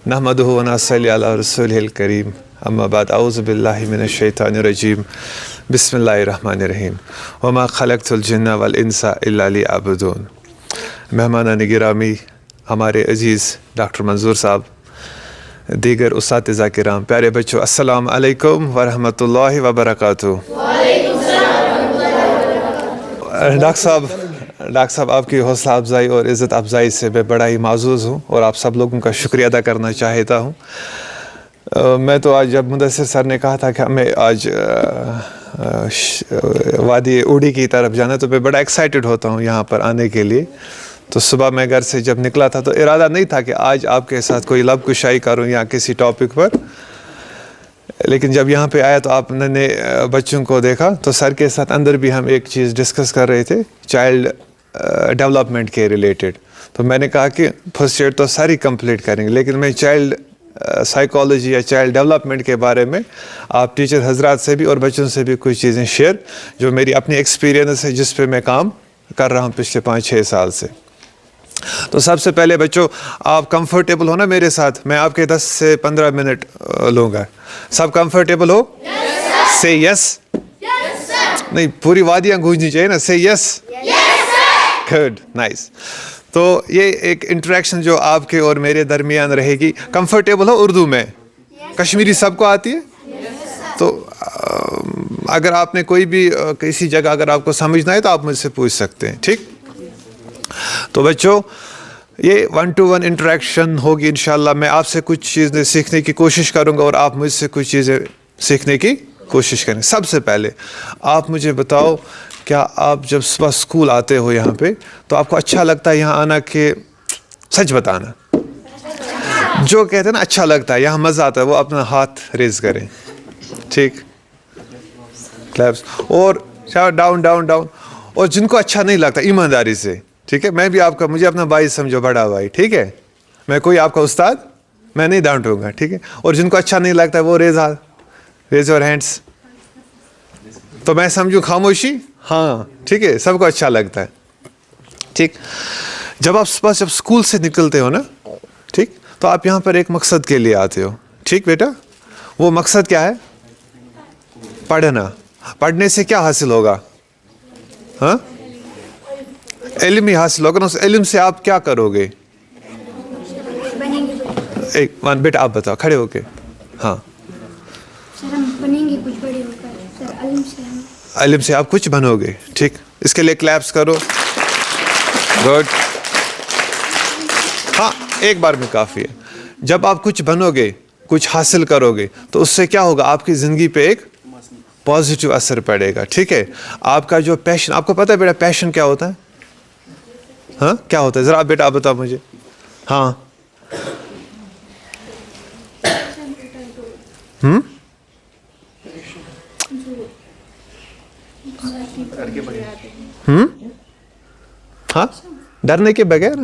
نحمدہ و نصلی علی رسولہ الکریم اما بعد اعوذ باللہ من الشیطان الرجیم بسم اللہ الرحمن الرحیم وما خلقت الجن والانس الا لیعبدون. مہمانان گرامی، ہمارے عزیز ڈاکٹر منظور صاحب، دیگر اساتذہ کرام، پیارے بچوں، السلام علیکم ورحمۃ اللہ وبرکاتہ. ڈاکٹر صاحب آپ کی حوصلہ افزائی اور عزت افزائی سے میں بڑا ہی معزوز ہوں اور آپ سب لوگوں کا شکریہ ادا کرنا چاہتا ہوں. میں تو آج جب مدثر سر نے کہا تھا کہ ہمیں آج وادی اوڑی کی طرف جانا ہے تو میں بڑا ایکسائٹڈ ہوتا ہوں یہاں پر آنے کے لیے. تو صبح میں گھر سے جب نکلا تھا تو ارادہ نہیں تھا کہ آج آپ کے ساتھ کوئی لب کشائی کروں یا کسی ٹاپک پر، لیکن جب یہاں پہ آیا تو آپ نے بچوں کو دیکھا تو سر کے ساتھ اندر بھی ہم ایک چیز ڈسکس کر رہے تھے چائلڈ ڈیولپمنٹ کے ریلیٹڈ. تو میں نے کہا کہ فرسٹ ایڈ تو ساری کمپلیٹ کریں گے، لیکن میں چائلڈ سائیکالوجی یا چائلڈ ڈیولپمنٹ کے بارے میں آپ ٹیچر حضرات سے بھی اور بچوں سے بھی کچھ چیزیں شیئر جو میری اپنی ایکسپیرینس ہے جس پہ میں کام کر رہا ہوں پچھلے 5-6 سال سے. تو سب سے پہلے بچوں آپ کمفرٹیبل ہو نا میرے ساتھ؟ میں آپ کے 10 سے 15 منٹ لوں گا. سب کمفرٹیبل ہو؟ سے یس. نہیں، پوری وادیاں گونجنی چاہیے نا. سے یس. Good, nice. تو یہ ایک انٹریکشن جو آپ کے اور میرے درمیان رہے گی. کمفرٹیبل ہو اردو میں؟ کشمیری سب کو آتی ہے؟ تو اگر آپ نے کوئی بھی کسی جگہ اگر آپ کو سمجھنا ہے تو آپ مجھ سے پوچھ سکتے ہیں، ٹھیک؟ تو بچوں یہ 1-to-1 انٹریکشن ہوگی انشاءاللہ. میں آپ سے کچھ چیزیں سیکھنے کی کوشش کروں گا اور آپ مجھ سے کچھ چیزیں سیکھنے کی کوشش کریں. سب سے پہلے آپ مجھے بتاؤ، کیا آپ جب صبح اسکول آتے ہو یہاں پہ تو آپ کو اچھا لگتا ہے یہاں آنا کہ سچ بتانا؟ جو کہتے ہیں نا اچھا لگتا ہے، یہاں مزہ آتا ہے، وہ اپنا ہاتھ ریز کریں. ٹھیک، کلیپس. اور ڈاؤن ڈاؤن ڈاؤن. اور جن کو اچھا نہیں لگتا ایمانداری سے، ٹھیک ہے، میں بھی آپ کا، مجھے اپنا بھائی سمجھو، بڑا بھائی، ٹھیک ہے، میں کوئی آپ کا استاد میں نہیں ڈانٹوں گا، ٹھیک ہے. اور جن کو اچھا نہیں لگتا وہ ریز یور ہینڈس. تو میں سمجھوں خاموشی. ہاں ٹھیک ہے، سب کو اچھا لگتا ہے، ٹھیک. جب آپ صبح جب اسکول سے نکلتے ہو نا، ٹھیک، تو آپ یہاں پر ایک مقصد کے لیے آتے ہو، ٹھیک بیٹا؟ وہ مقصد کیا ہے؟ پڑھنا. پڑھنے سے کیا حاصل ہوگا؟ ہاں، علم ہی حاصل ہوگا نا. اس علم سے آپ کیا کرو گے؟ ایک بیٹا آپ بتاؤ کھڑے ہو کے. ہاں، علم سے آپ کچھ بنو گے، ٹھیک. اس کے لیے کلیپس کرو. گڈ. ہاں، ایک بار میں کافی ہے. جب آپ کچھ بنو گے، کچھ حاصل کرو گے تو اس سے کیا ہوگا؟ آپ کی زندگی پہ ایک پازیٹیو اثر پڑے گا، ٹھیک ہے. آپ کا جو پیشن، آپ کو پتہ ہے بیٹا پیشن کیا ہوتا ہے؟ ہاں کیا ہوتا ہے؟ ذرا بیٹا آپ بتاؤ مجھے. ہاں ہاں، ڈرنے کے بغیر.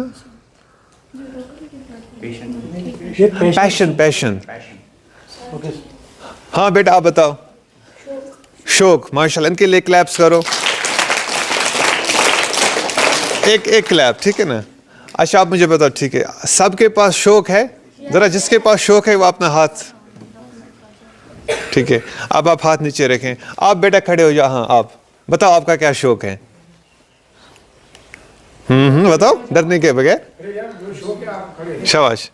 پیشن. ہاں بیٹا آپ بتاؤ. شوق. ماشاءاللہ، ان کے لیے کلیپس کرو. ایک کلیپ، ٹھیک ہے نا. اچھا آپ مجھے بتاؤ، ٹھیک ہے، سب کے پاس شوق ہے؟ ذرا جس کے پاس شوق ہے وہ اپنا ہاتھ، ٹھیک ہے، اب آپ ہاتھ نیچے رکھیں. آپ بیٹا کھڑے ہو جاؤ. ہاں آپ بتاؤ آپ کا کیا شوق ہے؟ بتاؤ ڈرنے کے بغیر. شاباش،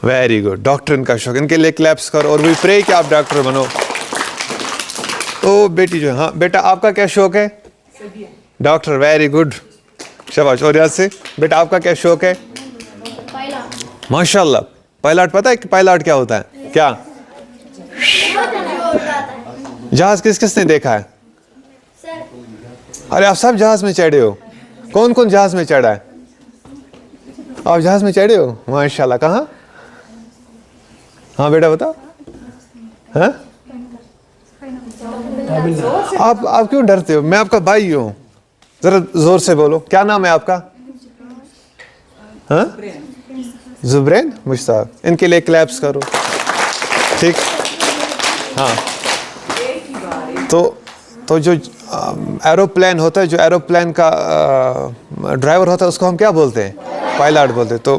ویری گڈ. ڈاکٹر ان کا شوق. ان کے لیے کلیپس کرو اور وی پرے کہ آپ ڈاکٹر بنو. او بیٹی جو، ہاں بیٹا آپ کا کیا شوق ہے؟ ڈاکٹر. ویری گڈ، شاباش. اور یاد سے بیٹا آپ کا کیا شوق ہے؟ ماشاء اللہ. پائلٹ. پتہ ہے کہ پائلٹ کیا ہوتا ہے؟ کیا جہاز کس نے دیکھا ہے؟ ارے آپ سب جہاز میں چڑھے ہو. کون کون جہاز میں چڑھا ہے؟ آپ جہاز میں چڑھے ہو؟ ماشاء اللہ. کہاں؟ ہاں بیٹا بتاؤ. ہاں آپ کیوں ڈرتے ہو؟ میں آپ کا بھائی ہوں. ذرا زور سے بولو. کیا نام ہے آپ کا؟ ہاں، زبرین مشتاق. ان کے لیے کلیپس کرو، ٹھیک. ہاں، تو جو ایروپلین ہوتا ہے، جو ایروپلین کا ڈرائیور ہوتا ہے اس کو ہم کیا بولتے ہیں؟ پائلٹ بولتے ہیں. تو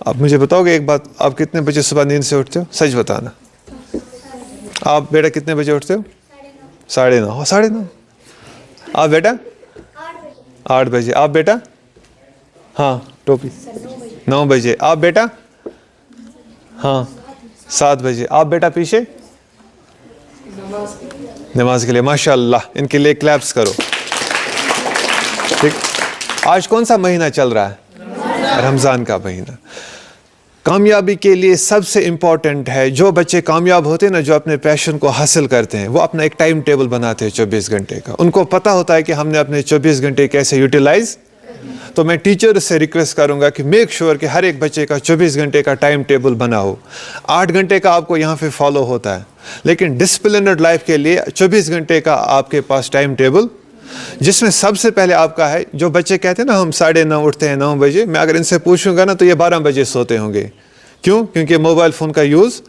آپ مجھے بتاؤ گے ایک بات, آپ کتنے بجے صبح نیند سے اٹھتے ہو؟ سچ بتانا. آپ بیٹا کتنے بجے اٹھتے ہو؟ 9:30. 9:30. آپ بیٹا 8 بجے. آپ بیٹا ہاں ٹوپی 9 بجے. آپ بیٹا ہاں 7 بجے. آپ بیٹا پیچھے نماز کے لیے. ماشاء اللہ, ان کے لیے کلیپس کرو. ٹھیک. آج کون سا مہینہ چل رہا ہے؟ رمضان کا مہینہ. کامیابی کے لیے سب سے امپورٹنٹ ہے, جو بچے کامیاب ہوتے ہیں نا, جو اپنے پیشن کو حاصل کرتے ہیں, وہ اپنا ایک ٹائم ٹیبل بناتے ہیں 24 گھنٹے کا. ان کو پتہ ہوتا ہے کہ ہم نے اپنے 24 گھنٹے کیسے یوٹیلائز. تو میں ٹیچر سے ریکویسٹ کروں گا کہ میک شور کہ ہر ایک بچے کا 24 گھنٹے کا ٹائم ٹیبل بنا ہو. 8 گھنٹے کا آپ کو یہاں پہ فالو ہوتا ہے, لیکن ڈسپلنڈ لائف کے لیے 24 گھنٹے کا آپ کے پاس ٹائم ٹیبل, جس میں سب سے پہلے آپ کا ہے, جو بچے کہتے ہیں نا ہم 9:30 اٹھتے ہیں 9 بجے, میں اگر ان سے پوچھوں گا نا تو یہ 12 بجے سوتے ہوں گے. کیوں؟ کیونکہ موبائل فون کا یوز,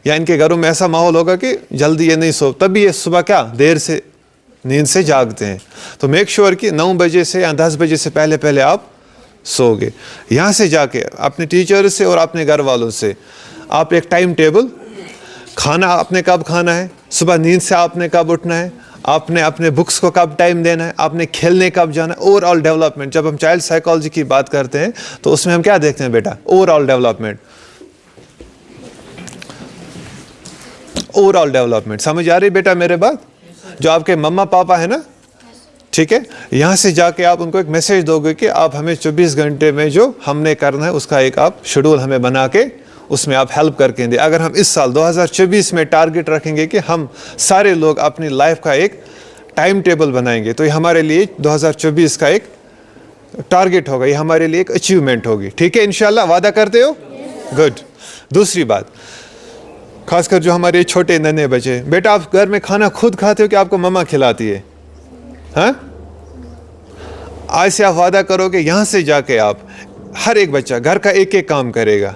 یا ان کے گھروں میں ایسا ماحول ہوگا کہ جلدی یہ نہیں سو, تبھی یہ صبح کیا دیر سے نیند سے جاگتے ہیں. تو میک شور کہ 9 بجے سے یا 10 بجے سے پہلے آپ سو گے. یہاں سے جا کے اپنے ٹیچر سے اور اپنے گھر والوں سے آپ ایک ٹائم ٹیبل, کھانا آپ نے کب کھانا ہے, صبح نیند سے آپ نے کب اٹھنا ہے, آپ نے اپنے بکس کو کب ٹائم دینا ہے, آپ نے کھیلنے کب جانا ہے. اوور آل ڈیولپمنٹ, جب ہم چائلڈ سائیکالوجی کی بات کرتے ہیں تو اس میں ہم کیا دیکھتے ہیں بیٹا؟ Overall development. Overall development سمجھ آ رہی بیٹا میرے بات؟ جو آپ کے مما پاپا ہے نا, ٹھیک ہے, یہاں سے جا کے آپ ان کو ایک میسیج دو گے کہ آپ ہمیں 24 گھنٹے میں جو ہم نے کرنا ہے اس کا ایک آپ شیڈول ہمیں بنا کے اس میں آپ ہیلپ کر کے دیں. اگر ہم اس سال 2024 میں ٹارگٹ رکھیں گے کہ ہم سارے لوگ اپنی لائف کا ایک ٹائم ٹیبل بنائیں گے, تو یہ ہمارے لیے 2024 کا ایک ٹارگٹ ہوگا, یہ ہمارے لیے ایک اچیومنٹ ہوگی. ٹھیک ہے انشاءاللہ, وعدہ کرتے ہو؟ گڈ. دوسری بات, خاص کر جو ہمارے چھوٹے ننے بچے, بیٹا آپ گھر میں کھانا خود کھاتے ہو کہ آپ کو مما کھلاتی ہے؟ ہاں, آج سے آپ وعدہ کرو کہ یہاں سے جا کے آپ ہر ایک بچہ گھر کا ایک ایک کام کرے گا.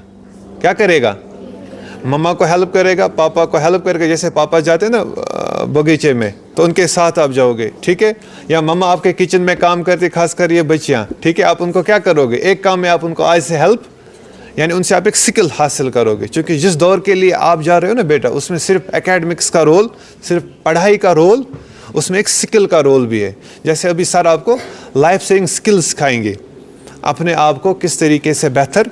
کیا کرے گا؟ مما کو ہیلپ کرے گا, پاپا کو ہیلپ کرے گا. جیسے پاپا جاتے ہیں نا باغیچے میں تو ان کے ساتھ آپ جاؤ گے, ٹھیک ہے, یا مما آپ کے کچن میں کام کرتی, خاص کر یہ بچیاں, ٹھیک ہے, آپ ان کو کیا کرو گے؟ ایک کام میں آپ ان کو آج سے ہیلپ, یعنی ان سے آپ ایک سکل حاصل کرو گے. چونکہ جس دور کے لیے آپ جا رہے ہو نا بیٹا, اس میں صرف اکیڈمکس کا رول, صرف پڑھائی کا رول, اس میں ایک سکل کا رول بھی ہے. جیسے ابھی سر آپ کو لائف سیونگ سکل سکھائیں گے, اپنے آپ کو کس طریقے سے بہتر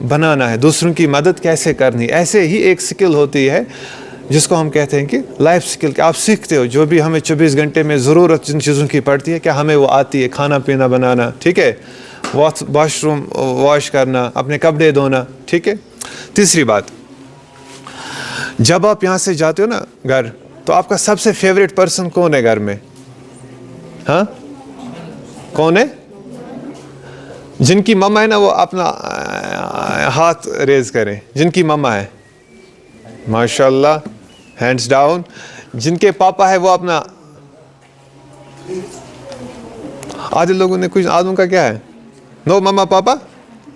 بنانا ہے, دوسروں کی مدد کیسے کرنی. ایسے ہی ایک سکل ہوتی ہے جس کو ہم کہتے ہیں کہ لائف سکل, کہ آپ سیکھتے ہو جو بھی ہمیں 24 گھنٹے میں ضرورت جن چیزوں کی پڑتی ہے, کیا ہمیں وہ آتی ہے. کھانا پینا بنانا, ٹھیک ہے, واش روم واش کرنا, اپنے کپڑے دھونا, ٹھیک ہے. تیسری بات, جب آپ یہاں سے جاتے ہو نا گھر, تو آپ کا سب سے فیوریٹ پرسن کون ہے گھر میں؟ ہاں کون ہے؟ جن کی مما ہے نا وہ اپنا ہاتھ ریز کریں, جن کی مما ہے. ماشاءاللہ, ہینڈز ڈاؤن. جن کے پاپا ہے وہ اپنا, آدھے لوگوں نے, کچھ آدھوں کا کیا ہے, نو مما پاپا,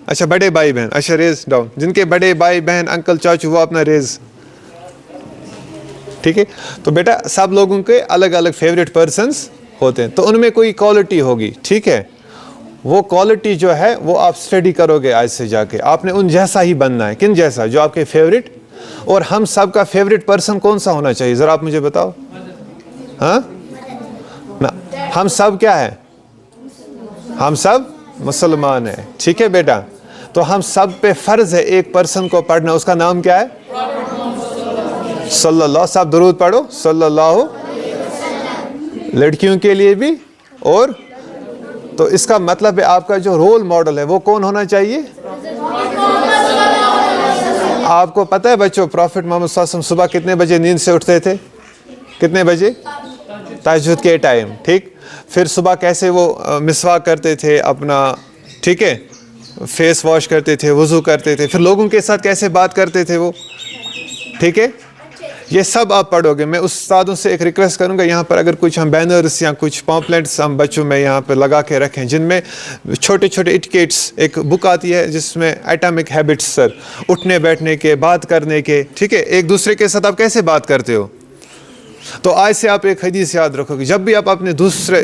اچھا بڑے بھائی بہن, اچھا ریز ڈاؤن. جن کے بڑے بھائی بہن انکل چاچو وہ اپنا ریز, ٹھیک ہے. تو بیٹا سب لوگوں کے الگ الگ فیوریٹ پرسنس ہوتے ہیں, تو ان میں کوئی کوالٹی ہوگی, ٹھیک ہے. وہ کوالٹی جو ہے وہ آپ اسٹڈی کرو گے آج سے جا کے, آپ نے ان جیسا ہی بننا ہے. کن جیسا؟ جو آپ کے فیوریٹ. اور ہم سب کا فیوریٹ پرسن کون سا ہونا چاہیے ذرا آپ مجھے بتاؤ. ہاں, ہم سب کیا ہے؟ ہم سب مسلمان ہیں, ٹھیک ہے بیٹا. تو ہم سب پہ فرض ہے ایک پرسن کو پڑھنا, اس کا نام کیا ہے؟ صلی اللہ. سب درود پڑھو, صلی اللہ. لڑکیوں کے لیے بھی. اور تو اس کا مطلب ہے آپ کا جو رول ماڈل ہے وہ کون ہونا چاہیے؟ آپ کو پتہ ہے بچوں, پروفٹ محمد صلی اللہ علیہ وسلم صبح کتنے بجے نیند سے اٹھتے تھے؟ کتنے بجے؟ تہجد کے ٹائم, ٹھیک. پھر صبح کیسے وہ مسواک کرتے تھے اپنا, ٹھیک ہے, فیس واش کرتے تھے, وضو کرتے تھے, پھر لوگوں کے ساتھ کیسے بات کرتے تھے وہ, ٹھیک ہے. یہ سب آپ پڑھو گے. میں استادوں سے ایک ریکویسٹ کروں گا, یہاں پر اگر کچھ ہم بینرز یا کچھ پامپلیٹس ہم بچوں میں یہاں پہ لگا کے رکھیں, جن میں چھوٹے چھوٹے ایٹیکیٹس, ایک بک آتی ہے جس میں ایٹامک ہیبٹس, سر, اٹھنے بیٹھنے کے, بات کرنے کے, ٹھیک ہے, ایک دوسرے کے ساتھ آپ کیسے بات کرتے ہو. تو آج سے آپ ایک حدیث یاد رکھو گے, جب بھی آپ اپنے دوسرے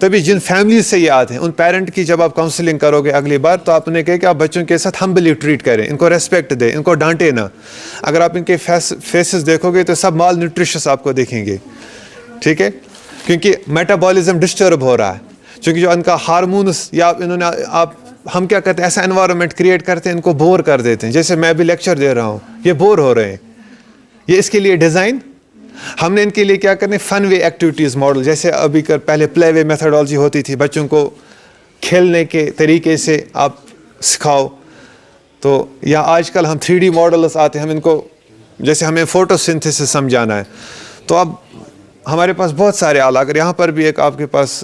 تبھی جن فیملی سے یہ آتے ہیں ان پیرنٹ کی جب آپ کاؤنسلنگ کرو گے اگلی بار تو آپ نے کہا کہ آپ بچوں کے ساتھ ہمبلی ٹریٹ کریں, ان کو ریسپیکٹ دیں, ان کو ڈانٹے نہ. اگر آپ ان کے فیسز دیکھو گے تو سب مال نیوٹریشس آپ کو دیکھیں گے, ٹھیک ہے, کیونکہ میٹابولزم ڈسٹرب ہو رہا ہے, چونکہ جو ان کا ہارمونس یا انہوں نے ہم کیا کرتے ہیں ایسا انوائرمنٹ کریٹ کرتے ہیں ان کو بور کر دیتے ہیں. جیسے میں ابھی لیکچر دے رہا ہوں, یہ بور ہو رہے ہیں, یہ اس کے لیے ڈیزائن ہم نے ان کے لیے کیا کرنے فن وے ایکٹیویٹیز ماڈل, جیسے ابھی پہلے پلے وے میتھڈالوجی ہوتی تھی, بچوں کو کھیلنے کے طریقے سے آپ سکھاؤ. تو یا آج کل ہم 3D ماڈلز آتے ہیں, ہم ان کو جیسے ہمیں فوٹو سنتھسس سمجھانا ہے تو اب ہمارے پاس بہت سارے آلہ, اگر یہاں پر بھی ایک آپ کے پاس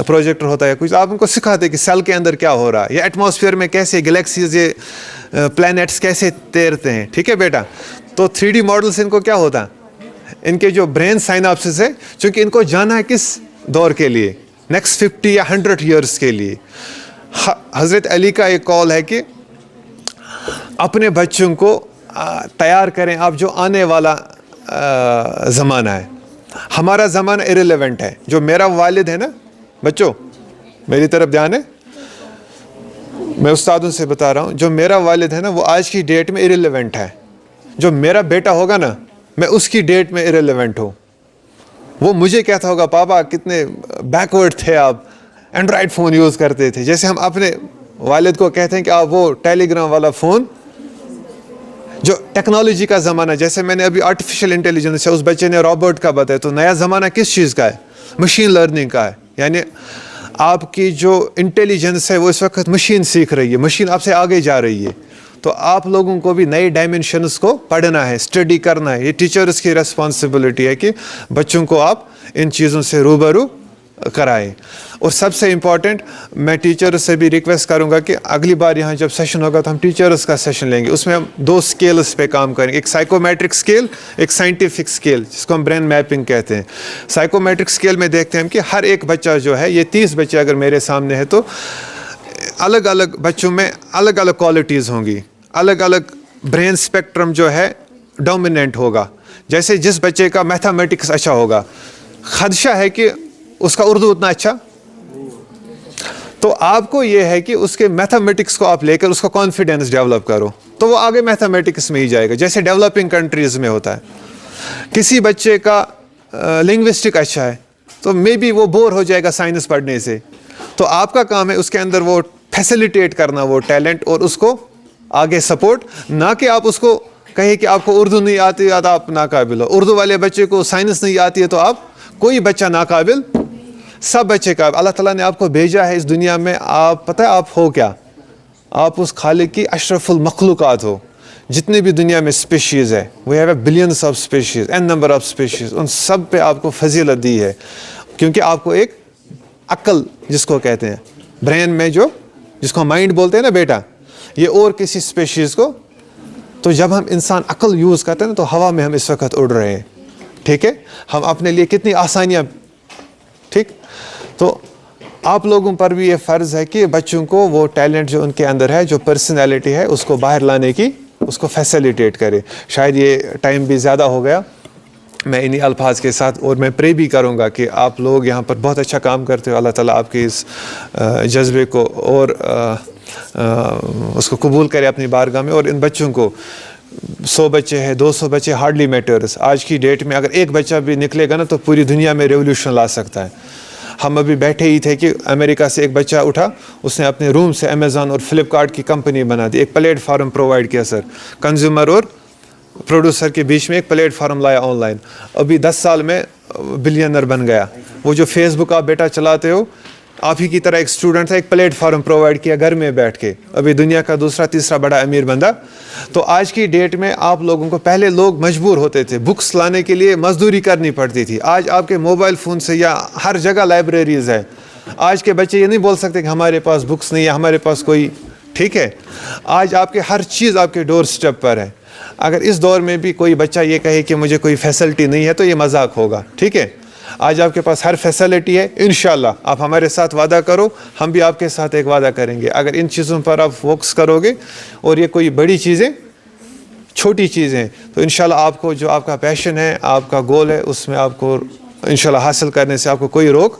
پروجیکٹر ہوتا ہے کچھ, آپ ان کو سکھاتے کہ سیل کے اندر کیا ہو رہا ہے, یا ایٹماسفیئر میں کیسے گلیکسیز یہ پلانیٹس کیسے تیرتے ہیں, ٹھیک ہے بیٹا. تو 3D ماڈل سے ان کو کیا ہوتا ہے, ان کے جو برین سائناپسز ہے, چونکہ ان کو جانا ہے کس دور کے لیے, نیکسٹ 50 یا 100 ایئرس کے لیے. حضرت علی کا ایک کال ہے کہ اپنے بچوں کو تیار کریں آپ جو آنے والا زمانہ ہے. ہمارا زمانہ ایریلیونٹ ہے. جو میرا والد ہے نا, بچوں میری طرف دھیان ہے, میں استادوں سے بتا رہا ہوں, جو میرا والد ہے نا وہ آج کی ڈیٹ میں ایریلیونٹ ہے. جو میرا بیٹا ہوگا نا میں اس کی ڈیٹ میں ایریلیونٹ ہوں. وہ مجھے کہتا ہوگا پاپا کتنے بیکورڈ تھے آپ, اینڈرائڈ فون یوز کرتے تھے. جیسے ہم اپنے والد کو کہتے ہیں کہ آپ وہ ٹیلی گرام والا فون, جو ٹیکنالوجی کا زمانہ, جیسے میں نے ابھی آرٹیفیشیل انٹیلیجنس ہے, اس بچے نے روبوٹ کا بتایا, تو نیا زمانہ کس چیز کا ہے, مشین لرننگ کا ہے. یعنی آپ کی جو انٹیلیجنس ہے وہ اس وقت مشین سیکھ رہی ہے, مشین آپ سے آگے جا رہی ہے. تو آپ لوگوں کو بھی نئے ڈائمینشنز کو پڑھنا ہے, اسٹڈی کرنا ہے. یہ ٹیچرز کی ریسپانسبلٹی ہے کہ بچوں کو آپ ان چیزوں سے روبرو کرائیں. اور سب سے امپورٹنٹ, میں ٹیچرز سے بھی ریکویسٹ کروں گا کہ اگلی بار یہاں جب سیشن ہوگا تو ہم ٹیچرز کا سیشن لیں گے. اس میں ہم 2 اسکیلز پہ کام کریں گے, ایک سائیکومیٹرک اسکیل, ایک سائنٹیفک اسکیل جس کو ہم برین میپنگ کہتے ہیں. سائیکومیٹرک اسکیل میں دیکھتے ہیں ہم کہ ہر ایک بچہ جو ہے, یہ 30 بچے اگر میرے سامنے ہے تو الگ الگ بچوں میں الگ الگ کوالٹیز ہوں گی, الگ الگ برین اسپیکٹرم جو ہے ڈومیننٹ ہوگا. جیسے جس بچے کا میتھمیٹکس اچھا ہوگا, خدشہ ہے کہ اس کا اردو اتنا اچھا, تو آپ کو یہ ہے کہ اس کے میتھمیٹکس کو آپ لے کر اس کا کانفیڈینس ڈیولپ کرو, تو وہ آگے میتھمیٹکس میں ہی جائے گا. جیسے ڈیولپنگ کنٹریز میں ہوتا ہے, کسی بچے کا لنگوسٹک اچھا ہے تو مے بی وہ بور ہو جائے گا سائنس پڑھنے سے, تو آپ کا کام ہے اس کے اندر وہ فیسیلیٹیٹ کرنا وہ ٹیلنٹ, اور اس کو آگے سپورٹ, نہ کہ آپ اس کو کہیں کہ آپ کو اردو نہیں آتی ہے تو آپ ناقابل ہو. اردو والے بچے کو سائنس نہیں آتی ہے تو آپ, کوئی بچہ ناقابل, سب بچے قابل. اللہ تعالیٰ نے آپ کو بھیجا ہے اس دنیا میں, آپ پتہ ہے آپ ہو کیا, آپ اس خالق کی اشرف المخلوقات ہو. جتنے بھی دنیا میں اسپیشیز ہے, we have a balance of species, n number of species, ان سب پہ آپ کو فضیلت دی ہے, کیونکہ آپ کو ایک عقل جس کو کہتے ہیں برین میں, جو جس کو مائنڈ بولتے ہیں نا بیٹا, یہ اور کسی اسپیشیز کو. تو جب ہم انسان عقل یوز کرتے ہیں نا تو ہوا میں ہم اس وقت اڑ رہے ہیں, ٹھیک ہے, ہم اپنے لیے کتنی آسانیاں, ٹھیک. تو آپ لوگوں پر بھی یہ فرض ہے کہ بچوں کو وہ ٹیلنٹ جو ان کے اندر ہے, جو پرسنالٹی ہے, اس کو باہر لانے کی, اس کو فیسیلیٹیٹ کرے. شاید یہ ٹائم بھی زیادہ ہو گیا, میں انہی الفاظ کے ساتھ, اور میں پرے بھی کروں گا کہ آپ لوگ یہاں پر بہت اچھا کام کرتے ہو. اللہ تعالیٰ آپ کے اس جذبے کو اور اس کو قبول کرے اپنی بارگاہ میں. اور ان بچوں کو 100 بچے ہیں, 200 بچے, ہارڈلی میٹرز. آج کی ڈیٹ میں اگر ایک بچہ بھی نکلے گا نا تو پوری دنیا میں ریولیوشن لا سکتا ہے. ہم ابھی بیٹھے ہی تھے کہ امریکہ سے ایک بچہ اٹھا, اس نے اپنے روم سے امیزون اور فلپکارٹ کی کمپنی بنا دی, ایک پلیٹ فارم پرووائڈ کیا. سر, کنزیومر اور پروڈیوسر کے بیچ میں ایک پلیٹ فارم لایا آن لائن, ابھی 10 سال میں بلینر بن گیا. وہ جو فیس بک آپ بیٹا چلاتے ہو, آپ ہی کی طرح ایک اسٹوڈنٹ تھا, ایک پلیٹ فارم پرووائڈ کیا گھر میں بیٹھ کے, ابھی دنیا کا دوسرا تیسرا بڑا امیر بندہ. تو آج کی ڈیٹ میں آپ لوگوں کو, پہلے لوگ مجبور ہوتے تھے, بکس لانے کے لیے مزدوری کرنی پڑتی تھی. آج آپ کے موبائل فون سے یا ہر جگہ لائبریریز ہے. آج کے بچے یہ نہیں بول سکتے کہ ہمارے پاس بکس نہیں ہے, ہمارے پاس کوئی, ٹھیک ہے. آج آپ کے ہر چیز آپ کے ڈور سٹیپ پر ہے. اگر اس دور میں بھی کوئی بچہ یہ کہے کہ مجھے کوئی فیسلٹی نہیں ہے تو یہ مذاق ہوگا, ٹھیک ہے. آج آپ کے پاس ہر فیسلٹی ہے. انشاءاللہ آپ ہمارے ساتھ وعدہ کرو, ہم بھی آپ کے ساتھ ایک وعدہ کریں گے. اگر ان چیزوں پر آپ فوکس کرو گے, اور یہ کوئی بڑی چیزیں, چھوٹی چیزیں, تو انشاءاللہ آپ کو جو آپ کا پیشن ہے, آپ کا گول ہے, اس میں آپ کو انشاءاللہ حاصل کرنے سے آپ کو کوئی روک